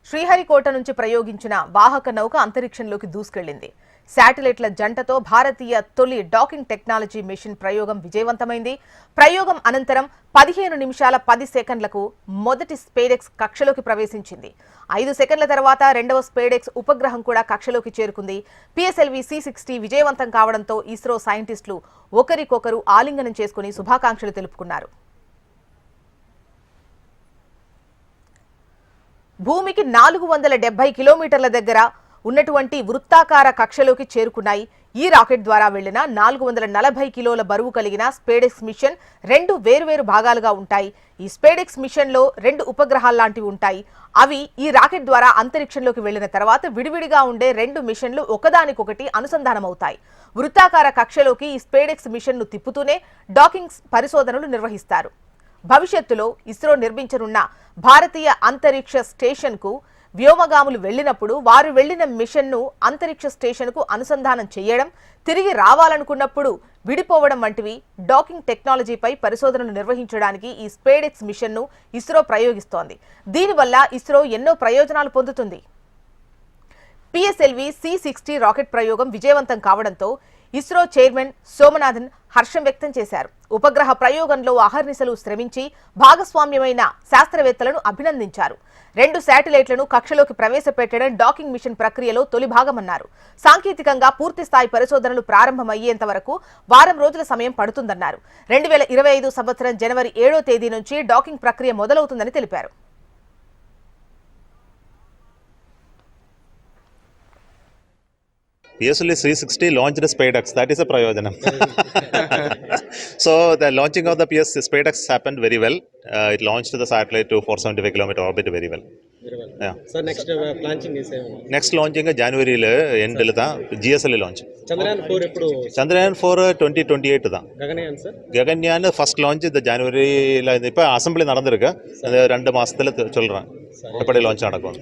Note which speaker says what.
Speaker 1: శ్రీహరికోట నుంచి ప్రయోగించిన వాహక నౌక అంతరిక్షంలోకి దూసుకెళ్లింది. శాటిలైట్ల జంటతో భారతీయ తొలి డాకింగ్ టెక్నాలజీ మిషన్ ప్రయోగం విజయవంతమైంది. ప్రయోగం అనంతరం 15 నిమిషాల 10 సెకండ్లకు మొదటి స్పేడెక్స్ కక్షలోకి ప్రవేశించింది. 5 సెకండ్ల తర్వాత రెండవ స్పేడెక్స్ ఉపగ్రహం కూడా కక్షలోకి చేరుకుంది. పిఎస్ఎల్వి C-60 విజయవంతం కావడంతో ఇస్రో సైంటిస్టులు ఒకరికొకరు ఆలింగనం చేసుకుని శుభాకాంక్షలు తెలుపుకున్నారు. భూమికి 470 కిలోమీటర్ల దగ్గర ఉన్నటువంటి వృత్తాకార కక్షలోకి చేరుకున్నాయి. ఈ రాకెట్ ద్వారా వెళ్లిన 440 కిలోల బరువు కలిగిన స్పేడెక్స్ మిషన్ 2 వేర్వేరు భాగాలుగా ఉంటాయి. ఈ స్పేడెక్స్ మిషన్ లో 2 ఉపగ్రహాల్లాంటివి ఉంటాయి. అవి ఈ రాకెట్ ద్వారా అంతరిక్షంలోకి వెళ్లిన తర్వాత విడివిడిగా ఉండే 2 మిషన్లు ఒకదానికొకటి అనుసంధానమవుతాయి. వృత్తాకార కక్షలోకి ఈ స్పేడెక్స్ మిషన్ ను తిప్పుతూనే డాకింగ్ పరిశోధనలు నిర్వహిస్తారు. భవిష్యత్తులో ఇస్రో నిర్మించనున్న భారతీయ అంతరిక్ష స్టేషన్ కు వ్యోమగాములు వెళ్లినప్పుడు వారు వెళ్లిన మిషన్ ను అంతరిక్ష స్టేషన్ కు అనుసంధానం చేయడం, తిరిగి రావాలనుకున్నప్పుడు విడిపోవడం వంటివి డాకింగ్ టెక్నాలజీపై పరిశోధనలు నిర్వహించడానికి ఈ స్పేడెక్స్ మిషన్ ను ఇస్రో ప్రయోగిస్తోంది. దీనివల్ల ఇస్రో ఎన్నో ప్రయోజనాలు పొందుతుంది. పిఎస్ఎల్వి C-60 రాకెట్ ప్రయోగం విజయవంతం కావడంతో ఇస్రో చైర్మన్ సోమనాథన్ హర్షం వ్యక్తం చేశారు. ఉపగ్రహ ప్రయోగంలో అహర్నిశలు శ్రమించి భాగస్వామ్యమైన శాస్త్రవేత్తలను అభినందించారు. 2 శాటిలైట్లను కక్షలోకి ప్రవేశపెట్టడం డాకింగ్ మిషన్ ప్రక్రియలో తొలి భాగమన్నారు. సాంకేతికంగా పూర్తి స్థాయి పరిశోధనలు ప్రారంభమయ్యేంత వరకు వారం రోజుల సమయం పడుతుందన్నారు. 2025 సంవత్సరం జనవరి 7వ తేదీ నుంచి డాకింగ్ ప్రక్రియ మొదలవుతుందని తెలిపారు.
Speaker 2: PSLV C-60 launched SpaceX. That is a prayojanam. So the launching of the SpaceX happened very well. It launched the satellite to 475 km orbit very well.
Speaker 3: Yeah. So next launching is
Speaker 2: next launching January end GSLV launch.
Speaker 3: Chandrayaan 4 eppudu?
Speaker 2: Chandrayaan 4 2028 da.
Speaker 3: Gaganyaan sir?
Speaker 2: Gaganyaan first launch the January la ipa assembly nadandirukku. 2 மாசத்துல சொல்றேன் எப்படி launch நடக்கும்.